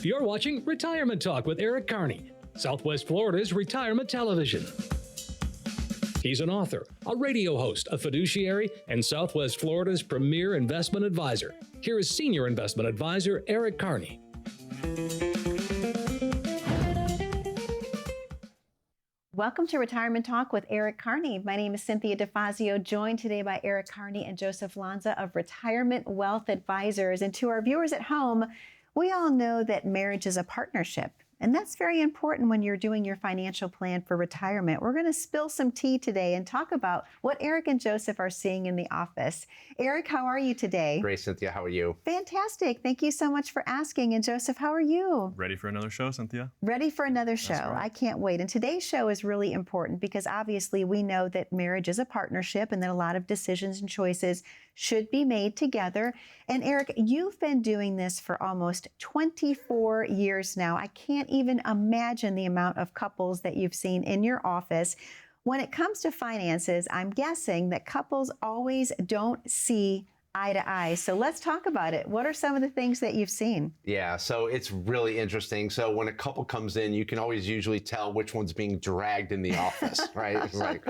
You're watching Retirement Talk with Eric Kearney, Southwest Florida's retirement television. He's an author, a radio host, a fiduciary, and Southwest Florida's premier investment advisor. Here is Senior Investment Advisor Eric Kearney. Welcome to Retirement Talk with Eric Kearney. My name is Cynthia DeFazio, joined today by Eric Kearney and Joseph Lanza of Retirement Wealth Advisors. And to our viewers at home, we all know that marriage is a partnership. And that's very important when you're doing your financial plan for retirement. We're going to spill some tea today and talk about what Eric and Joseph are seeing in the office. Eric, how are you today? Great, Cynthia. How are you? Fantastic. Thank you so much for asking. And Joseph, how are you? Ready for another show, Cynthia? Ready for another show. Right. I can't wait. And today's show is really important because obviously we know that marriage is a partnership and that a lot of decisions and choices should be made together. And Eric, you've been doing this for almost 24 years now. I can't even imagine the amount of couples that you've seen in your office. When it comes to finances, I'm guessing that couples always don't see eye to eye. So let's talk about it. What are some of the things that you've seen? Yeah, so it's really interesting. So when a couple comes in, you can always usually tell which one's being dragged in the office, right? Like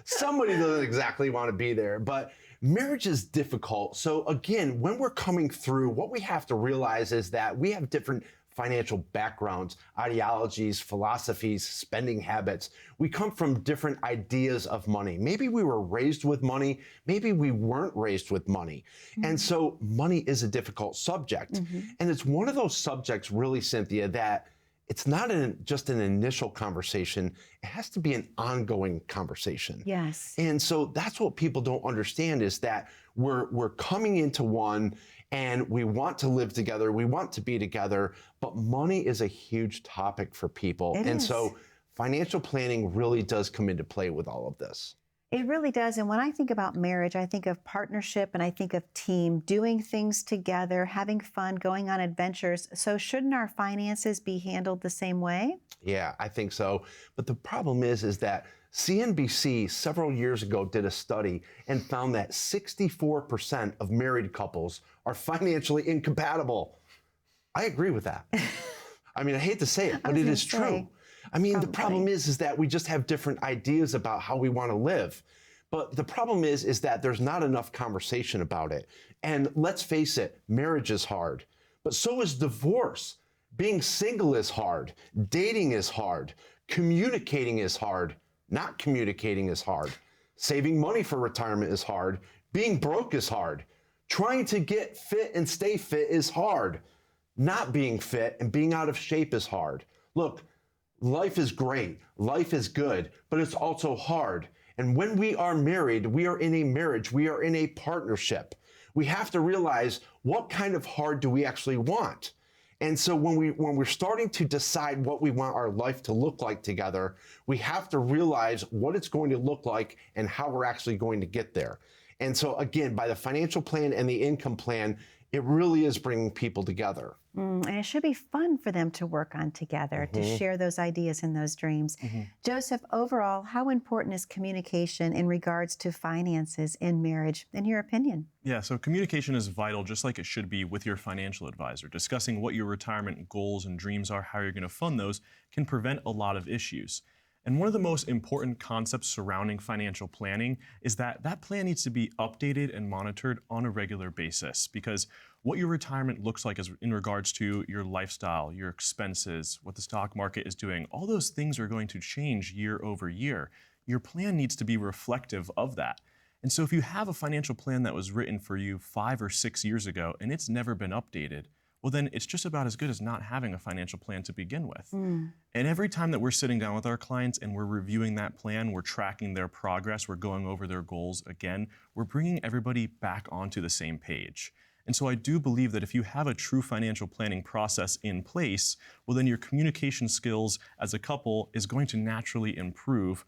somebody doesn't exactly want to be there, but marriage is difficult. So again, when we're coming through, what we have to realize is that we have different financial backgrounds, ideologies, philosophies, spending habits. We come from different ideas of money. Maybe we were raised with money, maybe we weren't raised with money. And so money is a difficult subject. And it's one of those subjects, really, Cynthia, that it's not just an initial conversation. It has to be an ongoing conversation. Yes. And so that's what people don't understand is that we're coming into one and we want to live together. We want to be together, but money is a huge topic for people. So financial planning really does come into play with all of this. It really does. And when I think about marriage, I think of partnership and I think of team, doing things together, having fun, going on adventures. So shouldn't our finances be handled the same way? Yeah, I think so. But the problem is that CNBC several years ago did a study and found that 64% of married couples are financially incompatible. I agree with that. I mean, I hate to say it, but it is true. I mean, the problem is that we just have different ideas about how we want to live. But the problem is that there's not enough conversation about it. And let's face it, marriage is hard, but so is divorce. Being single is hard. Dating is hard. Communicating is hard. Not communicating is hard. Saving money for retirement is hard. Being broke is hard. Trying to get fit and stay fit is hard. Not being fit and being out of shape is hard. Look, life is great, life is good, but it's also hard. And when we are married, we are in a marriage, we are in a partnership. We have to realize what kind of hard do we actually want? And so when we're starting to decide what we want our life to look like together, we have to realize what it's going to look like and how we're actually going to get there. And so again, by the financial plan and the income plan, it really is bringing people together. And it should be fun for them to work on together, to share those ideas and those dreams. Joseph, overall, how important is communication in regards to finances in marriage, in your opinion? Yeah, so communication is vital, just like it should be with your financial advisor. Discussing what your retirement goals and dreams are, how you're going to fund those, can prevent a lot of issues. And one of the most important concepts surrounding financial planning is that that plan needs to be updated and monitored on a regular basis, because what your retirement looks like is in regards to your lifestyle, your expenses, what the stock market is doing, all those things are going to change year over year. Your plan needs to be reflective of that. And so if you have a financial plan that was written for you 5 or 6 years ago and it's never been updated, well, then it's just about as good as not having a financial plan to begin with. And every time that we're sitting down with our clients and we're reviewing that plan, we're tracking their progress, we're going over their goals again, we're bringing everybody back onto the same page. And so I do believe that if you have a true financial planning process in place, well, then your communication skills as a couple is going to naturally improve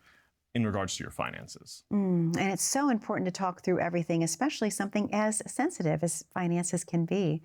in regards to your finances. And it's so important to talk through everything, especially something as sensitive as finances can be.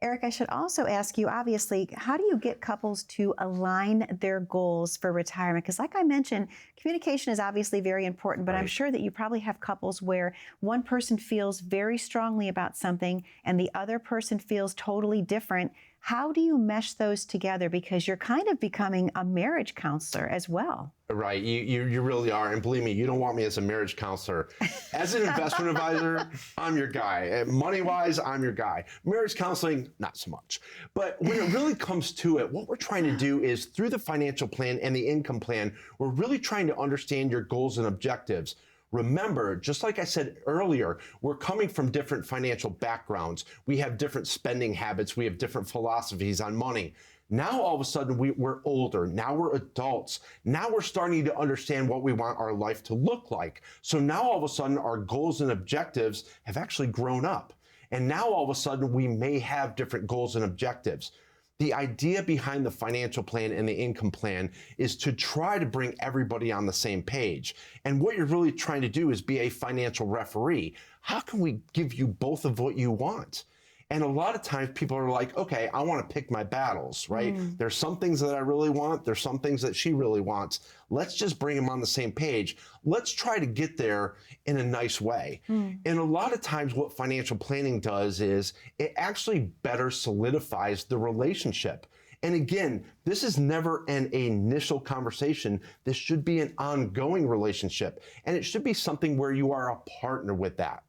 Eric, I should also ask you, obviously, how do you get couples to align their goals for retirement? Because like I mentioned, communication is obviously very important, but I'm sure that you probably have couples where one person feels very strongly about something and the other person feels totally different. How do you mesh those together? Because you're kind of becoming a marriage counselor as well. Right, you really are. And believe me, you don't want me as a marriage counselor. As an investment advisor, I'm your guy. Money-wise, I'm your guy. Marriage counseling, not so much. But when it really comes to it, what we're trying to do is through the financial plan and the income plan, we're really trying to understand your goals and objectives. Remember, just like I said earlier, we're coming from different financial backgrounds. We have different spending habits. We have different philosophies on money. Now, all of a sudden, we're older. Now we're adults. Now we're starting to understand what we want our life to look like. So now, all of a sudden, our goals and objectives have actually grown up. And now, all of a sudden, we may have different goals and objectives. The idea behind the financial plan and the income plan is to try to bring everybody on the same page. And what you're really trying to do is be a financial referee. How can we give you both of what you want? And a lot of times people are like, okay, I want to pick my battles, right? There's some things that I really want. There's some things that she really wants. Let's just bring them on the same page. Let's try to get there in a nice way. And a lot of times what financial planning does is it actually better solidifies the relationship. And again, this is never an initial conversation. This should be an ongoing relationship. And it should be something where you are a partner with that.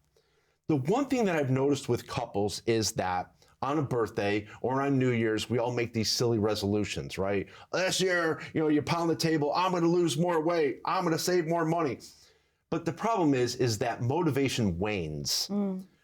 The one thing that I've noticed with couples is that on a birthday or on New Year's, we all make these silly resolutions, right? This year, you pound the table, I'm going to lose more weight, I'm going to save more money. But the problem is that motivation wanes.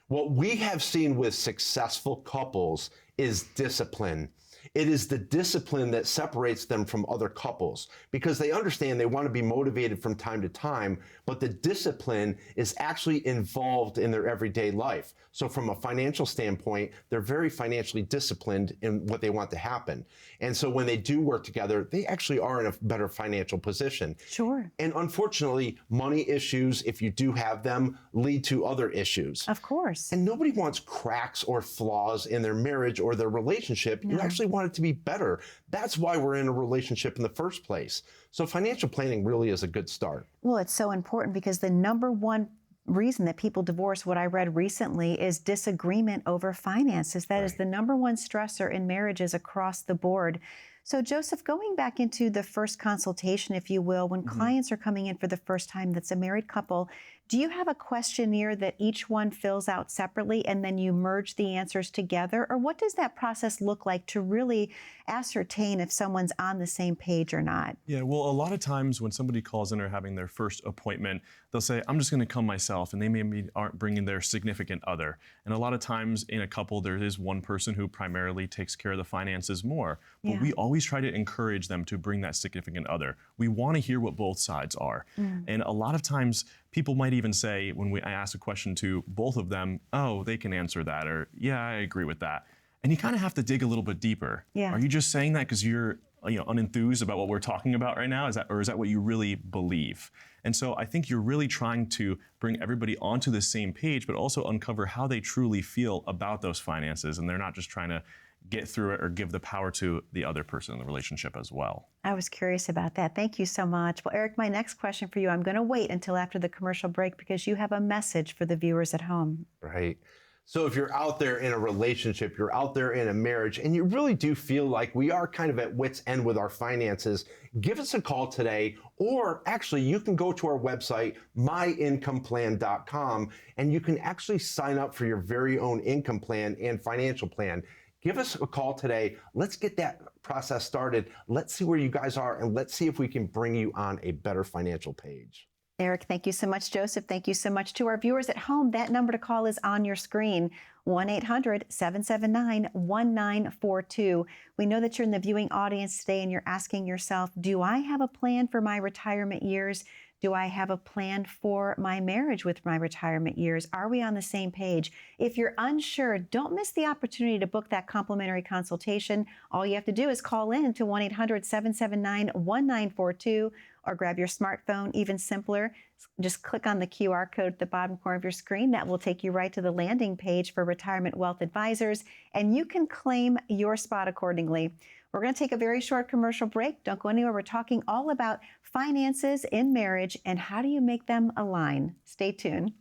What we have seen with successful couples is discipline. It is the discipline that separates them from other couples because they understand they want to be motivated from time to time, but the discipline is actually involved in their everyday life. So from a financial standpoint, they're very financially disciplined in what they want to happen. And so when they do work together, they actually are in a better financial position. Sure. And unfortunately, money issues, if you do have them, lead to other issues. Of course. And nobody wants cracks or flaws in their marriage or their relationship. You actually want it to be better. That's why we're in a relationship in the first place. So financial planning really is a good start. Well, it's so important because the number one reason that people divorce, what I read recently, is disagreement over finances. That is the number one stressor in marriages across the board. So Joseph, going back into the first consultation, if you will, when clients are coming in for the first time that's a married couple, do you have a questionnaire that each one fills out separately and then you merge the answers together? Or what does that process look like to really ascertain if someone's on the same page or not? Yeah, well, a lot of times when somebody calls in or having their first appointment, they'll say, I'm just going to come myself, and they maybe aren't bringing their significant other. And a lot of times in a couple, there is one person who primarily takes care of the finances more. But we always try to encourage them to bring that significant other. We want to hear what both sides are. And a lot of times, people might even say, when I ask a question to both of them, oh, they can answer that, or yeah, I agree with that. And you kind of have to dig a little bit deeper. Are you just saying that because you're unenthused about what we're talking about right now? Is that what you really believe? And so I think you're really trying to bring everybody onto the same page, but also uncover how they truly feel about those finances. And they're not just trying to get through it or give the power to the other person in the relationship as well. I was curious about that. Thank you so much. Well, Eric, my next question for you, I'm going to wait until after the commercial break because you have a message for the viewers at home. Right. So if you're out there in a relationship, you're out there in a marriage, and you really do feel like we are kind of at wit's end with our finances, give us a call today, or actually you can go to our website, myincomeplan.com, and you can actually sign up for your very own income plan and financial plan. Give us a call today. Let's get that process started. Let's see where you guys are, and let's see if we can bring you on a better financial page. Eric, thank you so much. Joseph, thank you so much. To our viewers at home, that number to call is on your screen, 1-800-779-1942. We know that you're in the viewing audience today and you're asking yourself, do I have a plan for my retirement years? Do I have a plan for my marriage with my retirement years? Are we on the same page? If you're unsure, don't miss the opportunity to book that complimentary consultation. All you have to do is call in to 1-800-779-1942 or grab your smartphone. Even simpler, just click on the QR code at the bottom corner of your screen. That will take you right to the landing page for Retirement Wealth Advisors, and you can claim your spot accordingly. We're going to take a very short commercial break. Don't go anywhere. We're talking all about finances in marriage and how do you make them align. Stay tuned.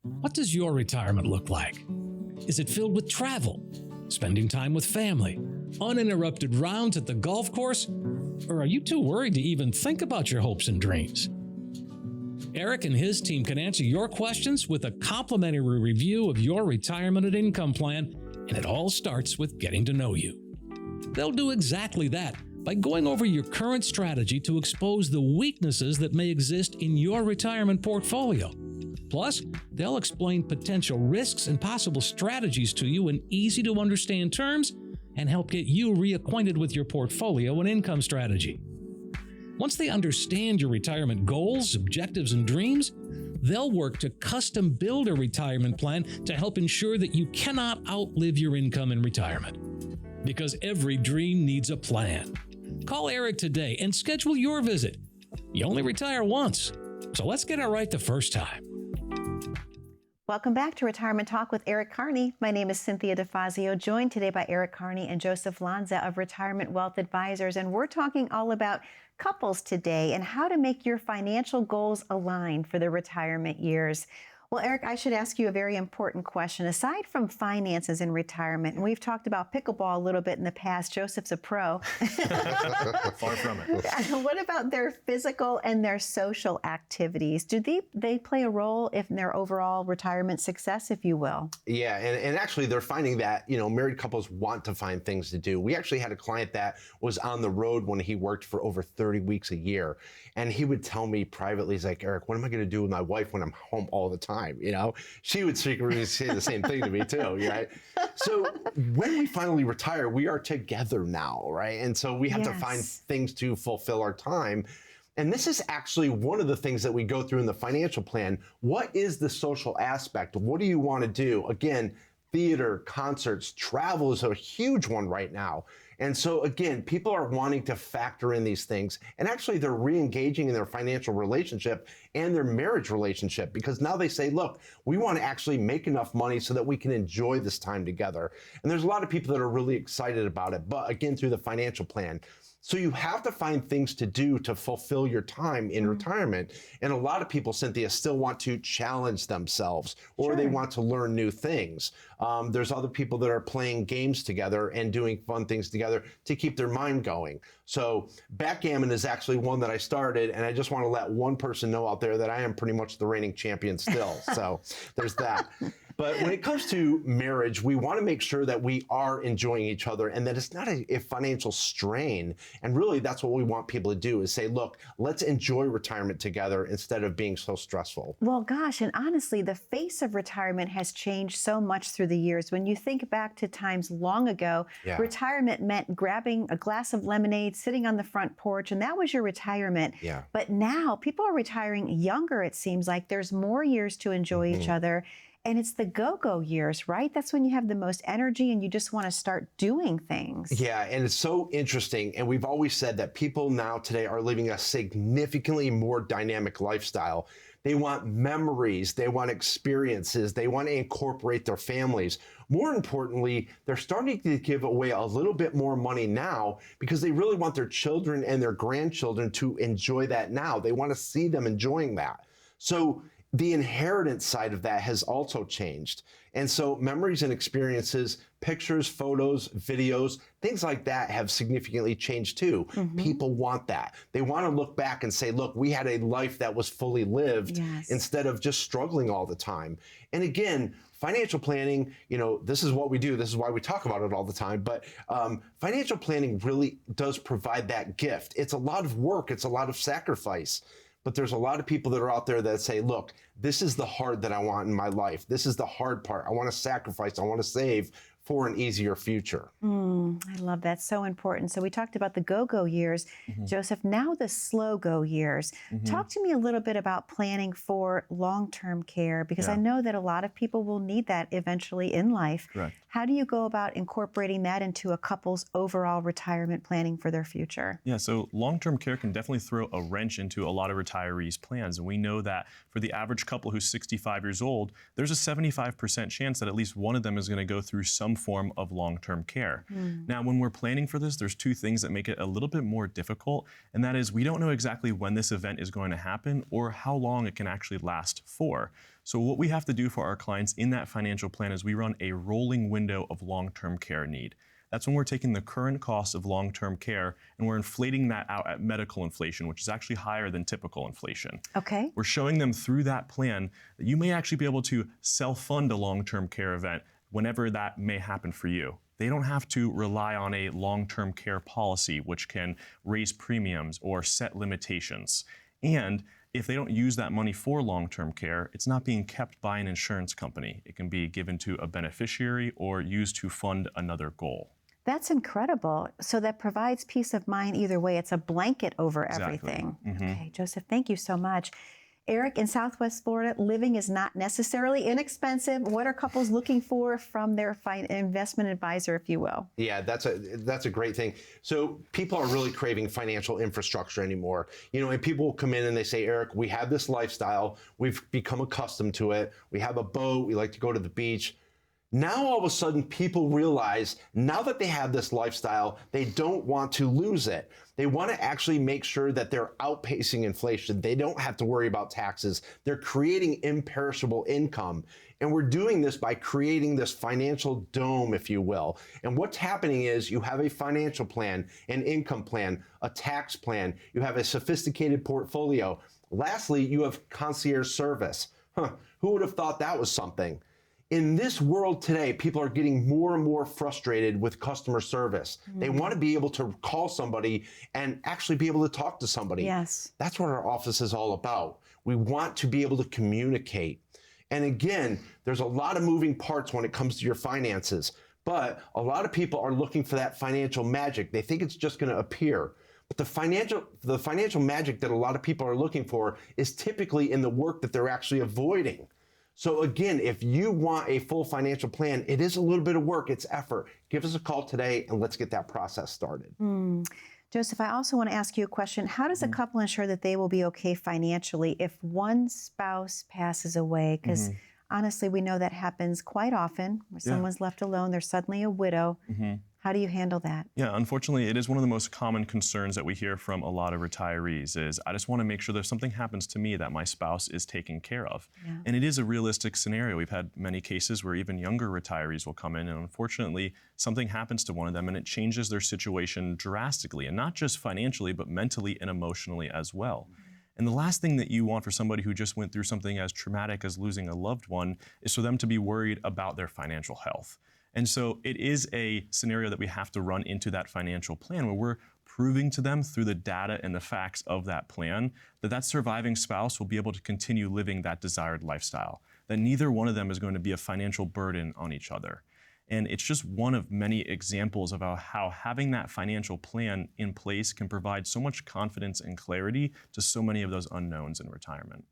What does your retirement look like? Is it filled with travel, Spending time with family? Uninterrupted rounds at the golf course? Or are you too worried to even think about your hopes and dreams? Eric and his team can answer your questions with a complimentary review of your retirement and income plan, and it all starts with getting to know you. They'll do exactly that by going over your current strategy to expose the weaknesses that may exist in your retirement portfolio. Plus, they'll explain potential risks and possible strategies to you in easy-to-understand terms and help get you reacquainted with your portfolio and income strategy. Once they understand your retirement goals, objectives, and dreams, they'll work to custom build a retirement plan to help ensure that you cannot outlive your income in retirement. Because every dream needs a plan. Call Eric today and schedule your visit. You only retire once, so let's get it right the first time. Welcome back to Retirement Talk with Eric Kearney. My name is Cynthia DeFazio, joined today by Eric Kearney and Joseph Lanza of Retirement Wealth Advisors. And we're talking all about couples today and how to make your financial goals align for the retirement years. Well, Eric, I should ask you a very important question. Aside from finances in retirement, and we've talked about pickleball a little bit in the past, Joseph's a pro. Far from it. What about their physical and their social activities? Do they play a role in their overall retirement success, if you will? Yeah, and actually they're finding that, married couples want to find things to do. We actually had a client that was on the road when he worked for over 30 weeks a year. And he would tell me privately, he's like, Eric, what am I going to do with my wife when I'm home all the time? She would secretly say the same thing to me too, right? So when we finally retire, we are together now, right? And so we have to find things to fulfill our time. And this is actually one of the things that we go through in the financial plan. What is the social aspect? What do you want to do? Again, theater, concerts, travel is a huge one right now. And so again, people are wanting to factor in these things, and actually they're re-engaging in their financial relationship and their marriage relationship, because now they say, look, we want to actually make enough money so that we can enjoy this time together. And there's a lot of people that are really excited about it, but again, through the financial plan. So you have to find things to do to fulfill your time in retirement. And a lot of people, Cynthia, still want to challenge themselves, or they want to learn new things. There's other people that are playing games together and doing fun things together to keep their mind going. So backgammon is actually one that I started, and I just want to let one person know out there that I am pretty much the reigning champion still. So there's that. But when it comes to marriage, we want to make sure that we are enjoying each other and that it's not a financial strain. And really, that's what we want people to do, is say, look, let's enjoy retirement together instead of being so stressful. Well, gosh, and honestly, the face of retirement has changed so much through the years. When you think back to times long ago, retirement meant grabbing a glass of lemonade, sitting on the front porch, and that was your retirement. But now people are retiring younger, it seems like. There's more years to enjoy each other. And it's the go-go years, right? That's when you have the most energy and you just want to start doing things. Yeah, and it's so interesting. And we've always said that people now today are living a significantly more dynamic lifestyle. They want memories, they want experiences, they want to incorporate their families. More importantly, they're starting to give away a little bit more money now because they really want their children and their grandchildren to enjoy that now. They want to see them enjoying that. So the inheritance side of that has also changed. And so memories and experiences, pictures, photos, videos, things like that have significantly changed too. People want that. They want to look back and say, look, we had a life that was fully lived instead of just struggling all the time. And again, financial planning, this is what we do. This is why we talk about it all the time. But financial planning really does provide that gift. It's a lot of work. It's a lot of sacrifice. But there's a lot of people that are out there that say, look, this is the hard that I want in my life. This is the hard part. I want to sacrifice. I want to save for an easier future. I love that. So important. So we talked about the go-go years, Joseph, now the slow-go years. Talk to me a little bit about planning for long-term care, because I know that a lot of people will need that eventually in life. Correct. How do you go about incorporating that into a couple's overall retirement planning for their future? Yeah, so long-term care can definitely throw a wrench into a lot of retirees' plans. And we know that for the average couple who's 65 years old, there's a 75% chance that at least one of them is going to go through some form of long-term care. Now, when we're planning for this, there's two things that make it a little bit more difficult, and that is we don't know exactly when this event is going to happen or how long it can actually last for. So what we have to do for our clients in that financial plan is we run a rolling window of long-term care need. That's when we're taking the current cost of long-term care and we're inflating that out at medical inflation, which is actually higher than typical inflation. Okay. We're showing them through that plan that you may actually be able to self-fund a long-term care event whenever that may happen for you. They don't have to rely on a long-term care policy, which can raise premiums or set limitations. And if they don't use that money for long-term care, it's not being kept by an insurance company. It can be given to a beneficiary or used to fund another goal. That's incredible. So that provides peace of mind either way. It's a blanket over Exactly. everything. Mm-hmm. Okay, Joseph, thank you so much. Eric, in Southwest Florida, living is not necessarily inexpensive. What are couples looking for from their investment advisor, if you will? Yeah, that's a great thing. So people are really craving financial infrastructure anymore. And people will come in and they say, Eric, we have this lifestyle. We've become accustomed to it. We have a boat. We like to go to the beach. Now, all of a sudden, people realize now that they have this lifestyle, they don't want to lose it. They want to actually make sure that they're outpacing inflation. They don't have to worry about taxes. They're creating imperishable income. And we're doing this by creating this financial dome, if you will. And what's happening is you have a financial plan, an income plan, a tax plan. You have a sophisticated portfolio. Lastly, you have concierge service. Who would have thought that was something? In this world today, people are getting more and more frustrated with customer service. They want to be able to call somebody and actually be able to talk to somebody. Yes. That's what our office is all about. We want to be able to communicate. And again, there's a lot of moving parts when it comes to your finances, but a lot of people are looking for that financial magic. They think it's just going to appear. But the financial magic that a lot of people are looking for is typically in the work that they're actually avoiding. So again, if you want a full financial plan, it is a little bit of work, it's effort. Give us a call today and let's get that process started. Joseph, I also want to ask you a question. How does a couple ensure that they will be okay financially if one spouse passes away? Because honestly, we know that happens quite often where someone's left alone, they're suddenly a widow. How do you handle that? Yeah, unfortunately, it is one of the most common concerns that we hear from a lot of retirees is, I just want to make sure that if something happens to me that my spouse is taken care of. Yeah. And it is a realistic scenario. We've had many cases where even younger retirees will come in and unfortunately something happens to one of them and it changes their situation drastically, and not just financially, but mentally and emotionally as well. And the last thing that you want for somebody who just went through something as traumatic as losing a loved one is for them to be worried about their financial health. And so it is a scenario that we have to run into that financial plan where we're proving to them through the data and the facts of that plan that that surviving spouse will be able to continue living that desired lifestyle, that neither one of them is going to be a financial burden on each other. And it's just one of many examples of how having that financial plan in place can provide so much confidence and clarity to so many of those unknowns in retirement.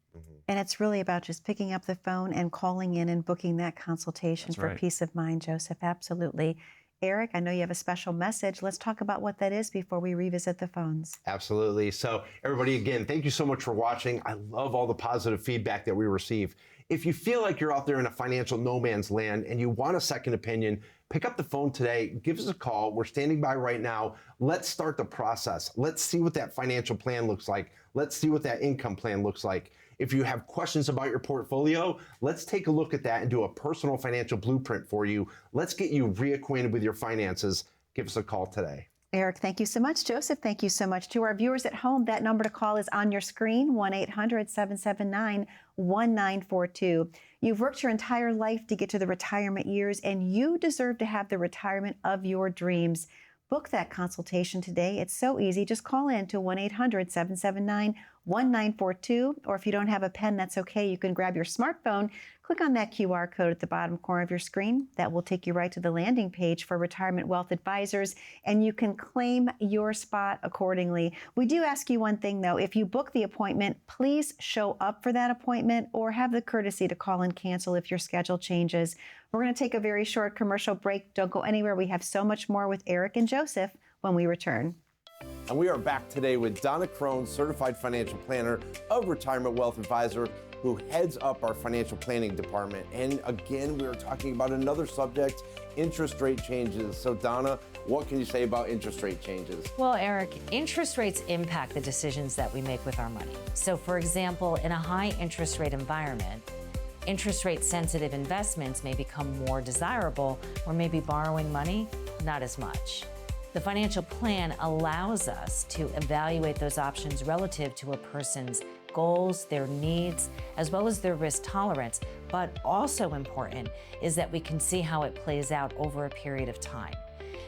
And it's really about just picking up the phone and calling in and booking that consultation for peace of mind, Joseph. Absolutely. Eric, I know you have a special message. Let's talk about what that is before we revisit the phones. Absolutely. So everybody, again, thank you so much for watching. I love all the positive feedback that we receive. If you feel like you're out there in a financial no man's land and you want a second opinion, pick up the phone today, give us a call. We're standing by right now. Let's start the process. Let's see what that financial plan looks like. Let's see what that income plan looks like. If you have questions about your portfolio, let's take a look at that and do a personal financial blueprint for you. Let's get you reacquainted with your finances. Give us a call today. Eric, thank you so much. Joseph, thank you so much. To our viewers at home, that number to call is on your screen, 1-800-779-1942. You've worked your entire life to get to the retirement years, and you deserve to have the retirement of your dreams. Book that consultation today. It's so easy. Just call in to 1-800-779-1942, or if you don't have a pen, that's okay. You can grab your smartphone, click on that QR code at the bottom corner of your screen. That will take you right to the landing page for Retirement Wealth Advisors, and you can claim your spot accordingly. We do ask you one thing, though. If you book the appointment, please show up for that appointment or have the courtesy to call and cancel if your schedule changes. We're going to take a very short commercial break. Don't go anywhere. We have so much more with Eric and Joseph when we return. And we are back today with Donna Crone, Certified Financial Planner of Retirement Wealth Advisor, who heads up our financial planning department. And again, we are talking about another subject, interest rate changes. So Donna, what can you say about interest rate changes? Well, Eric, interest rates impact the decisions that we make with our money. So for example, in a high interest rate environment, interest rate sensitive investments may become more desirable, or maybe borrowing money, not as much. The financial plan allows us to evaluate those options relative to a person's goals, their needs, as well as their risk tolerance. But also important is that we can see how it plays out over a period of time.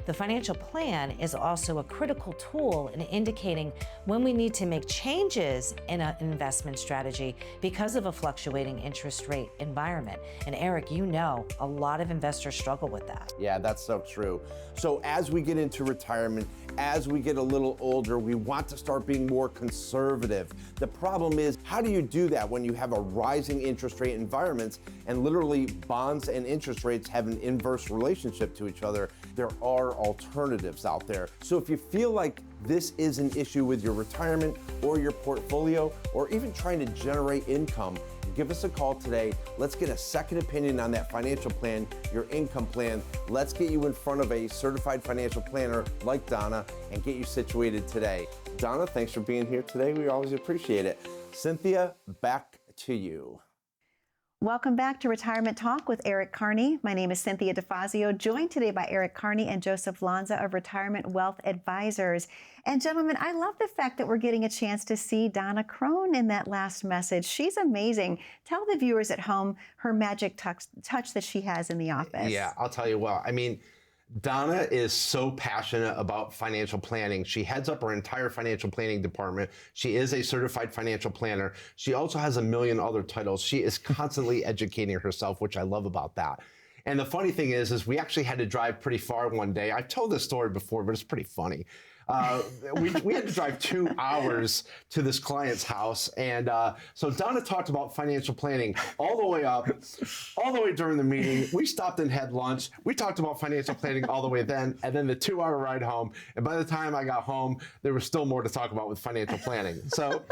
The financial plan is also a critical tool in indicating when we need to make changes in an investment strategy because of a fluctuating interest rate environment. And Eric, you know, a lot of investors struggle with that. Yeah, that's so true. So as we get into retirement, as we get a little older, we want to start being more conservative. The problem is, how do you do that when you have a rising interest rate environment and literally bonds and interest rates have an inverse relationship to each other? There are alternatives out there. So if you feel like this is an issue with your retirement or your portfolio, or even trying to generate income, give us a call today. Let's get a second opinion on that financial plan, your income plan. Let's get you in front of a certified financial planner like Donna and get you situated today. Donna, thanks for being here today. We always appreciate it. Cynthia, back to you. Welcome back to Retirement Talk with Eric Kearney. My name is Cynthia DeFazio, joined today by Eric Kearney and Joseph Lanza of Retirement Wealth Advisors. And gentlemen, I love the fact that we're getting a chance to see Donna Crone in that last message. She's amazing. Tell the viewers at home her magic touch that she has in the office. Yeah, I'll tell you what. I mean, Donna is so passionate about financial planning. She heads up her entire financial planning department. She is a certified financial planner. She also has a million other titles. She is constantly educating herself, which I love about that. And the funny thing is we actually had to drive pretty far one day. I've told this story before, but it's pretty funny. We had to drive 2 hours to this client's house. And so Donna talked about financial planning all the way up, all the way during the meeting. We stopped and had lunch. We talked about financial planning all the way then, and then the 2-hour ride home. And by the time I got home, there was still more to talk about with financial planning. So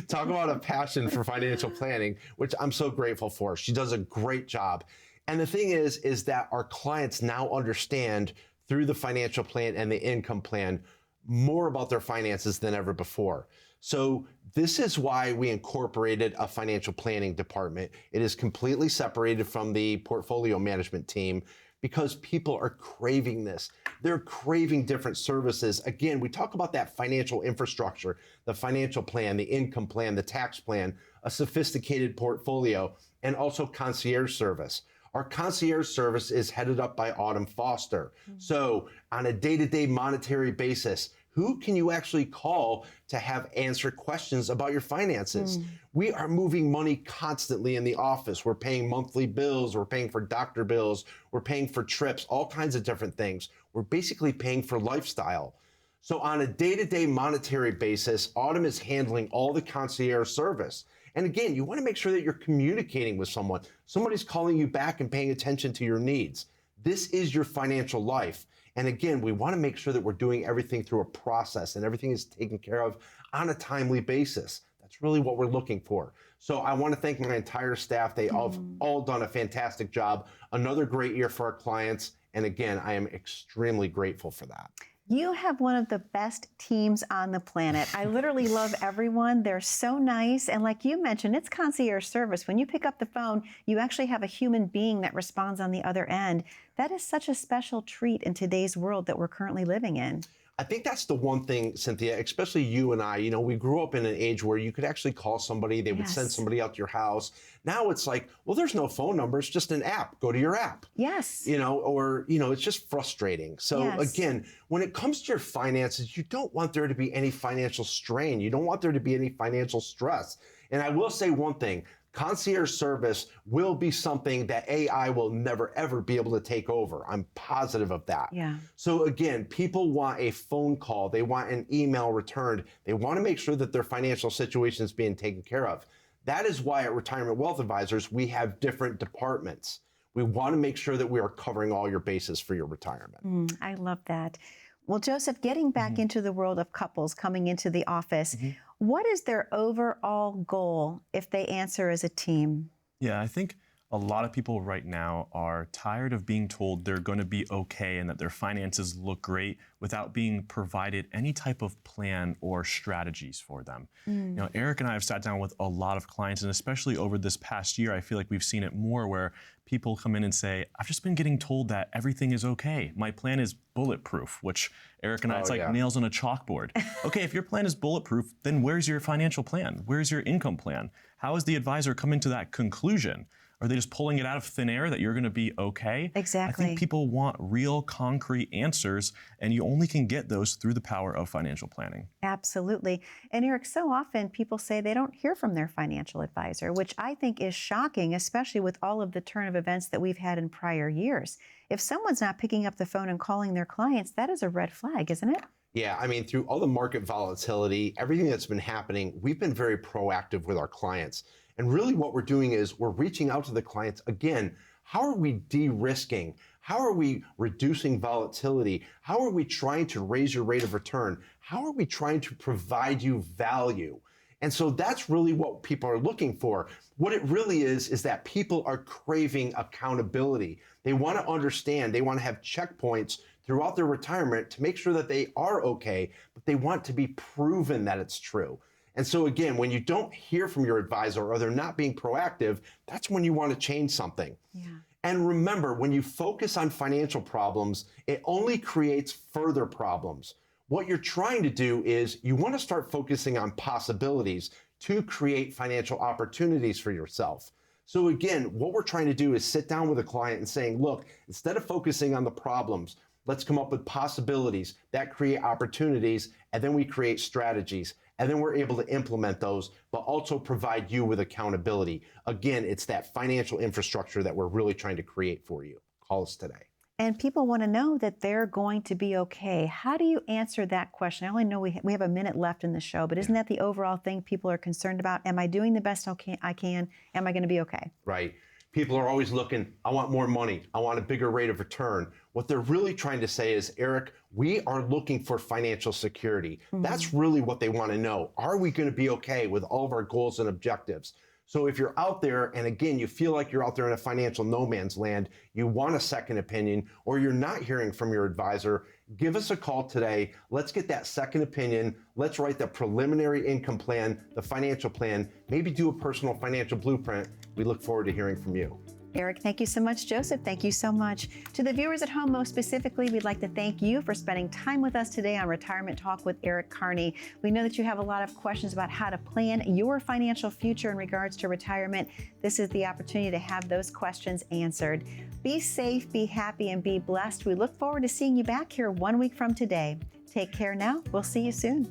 talk about a passion for financial planning, which I'm so grateful for. She does a great job. And the thing is that our clients now understand through the financial plan and the income plan more about their finances than ever before. So this is why we incorporated a financial planning department. It is completely separated from the portfolio management team because people are craving this. They're craving different services. Again, we talk about that financial infrastructure, the financial plan, the income plan, the tax plan, a sophisticated portfolio, and also concierge service. Our concierge service is headed up by Autumn Foster. So on a day-to-day monetary basis, who can you actually call to have answer questions about your finances? We are moving money constantly in the office. We're paying monthly bills. We're paying for doctor bills. We're paying for trips, all kinds of different things. We're basically paying for lifestyle. So on a day-to-day monetary basis, Autumn is handling all the concierge service. And again, you want to make sure that you're communicating with someone. Somebody's calling you back and paying attention to your needs. This is your financial life. And again, we want to make sure that we're doing everything through a process and everything is taken care of on a timely basis. That's really what we're looking for. So I want to thank my entire staff. They have all done a fantastic job. Another great year for our clients. And again, I am extremely grateful for that. You have one of the best teams on the planet. I literally love everyone. They're so nice. And like you mentioned, it's concierge service. When you pick up the phone, you actually have a human being that responds on the other end. That is such a special treat in today's world that we're currently living in. I think that's the one thing, Cynthia, especially you and I, you know, we grew up in an age where you could actually call somebody, they would send somebody out to your house. Now it's like, well, there's no phone number, it's just an app. Go to your app. Yes. You know, or, you know, it's just frustrating. So again, when it comes to your finances, you don't want there to be any financial strain. You don't want there to be any financial stress. And I will say one thing, concierge service will be something that AI will never, ever be able to take over. I'm positive of that. Yeah. So again, people want a phone call. They want an email returned. They want to make sure that their financial situation is being taken care of. That is why at Retirement Wealth Advisors, we have different departments. We want to make sure that we are covering all your bases for your retirement. I love that. Well, Joseph, getting back into the world of couples coming into the office, what is their overall goal if they answer as a team? Yeah, I think A lot of people right now are tired of being told they're going to be okay and that their finances look great without being provided any type of plan or strategies for them. You know, Eric and I have sat down with a lot of clients, and especially over this past year, I feel like we've seen it more where people come in and say, I've just been getting told that everything is okay. My plan is bulletproof, which Eric and I, it's like nails on a chalkboard. Okay, if your plan is bulletproof, then where's your financial plan? Where's your income plan? How is the advisor coming to that conclusion? Are they just pulling it out of thin air that you're going to be okay? Exactly. I think people want real, concrete answers, and you only can get those through the power of financial planning. Absolutely. And Eric, so often people say they don't hear from their financial advisor, which I think is shocking, especially with all of the turn of events that we've had in prior years. If someone's not picking up the phone and calling their clients, that is a red flag, isn't it? Yeah, I mean, through all the market volatility, everything that's been happening, we've been very proactive with our clients. And really what we're doing is we're reaching out to the clients. Again, how are we de-risking? How are we reducing volatility? How are we trying to raise your rate of return? How are we trying to provide you value? And so that's really what people are looking for. What it really is that people are craving accountability. They want to understand, they want to have checkpoints throughout their retirement to make sure that they are okay, but they want to be proven that it's true. And so again, when you don't hear from your advisor or they're not being proactive, that's when you want to change something. Yeah. And remember, when you focus on financial problems, it only creates further problems. What you're trying to do is you want to start focusing on possibilities to create financial opportunities for yourself. So again, what we're trying to do is sit down with a client and saying, look, instead of focusing on the problems, let's come up with possibilities that create opportunities, and then we create strategies. And then we're able to implement those, but also provide you with accountability. Again, it's that financial infrastructure that we're really trying to create for you. Call us today. And people want to know that they're going to be okay. How do you answer that question? I only know we have a minute left in the show, but isn't that the overall thing people are concerned about? Am I doing the best I can? Am I going to be okay? Right. People are always looking, I want more money. I want a bigger rate of return. What they're really trying to say is, Eric, we are looking for financial security. That's really what they want to know. Are we going to be okay with all of our goals and objectives? So if you're out there, and again, you feel like you're out there in a financial no man's land, you want a second opinion, or you're not hearing from your advisor, give us a call today. Let's get that second opinion. Let's write the preliminary income plan, the financial plan, maybe do a personal financial blueprint. We look forward to hearing from you. Eric, thank you so much. Joseph, thank you so much. To the viewers at home, most specifically, we'd like to thank you for spending time with us today on Retirement Talk with Eric Kearney. We know that you have a lot of questions about how to plan your financial future in regards to retirement. This is the opportunity to have those questions answered. Be safe, be happy, and be blessed. We look forward to seeing you back here 1 week from today. Take care now. We'll see you soon.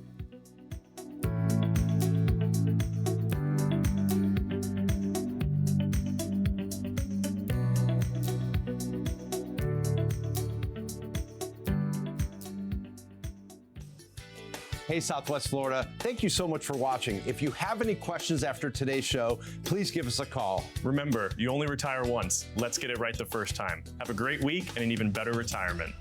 Hey, Southwest Florida, thank you so much for watching. If you have any questions after today's show, please give us a call. Remember, you only retire once. Let's get it right the first time. Have a great week and an even better retirement.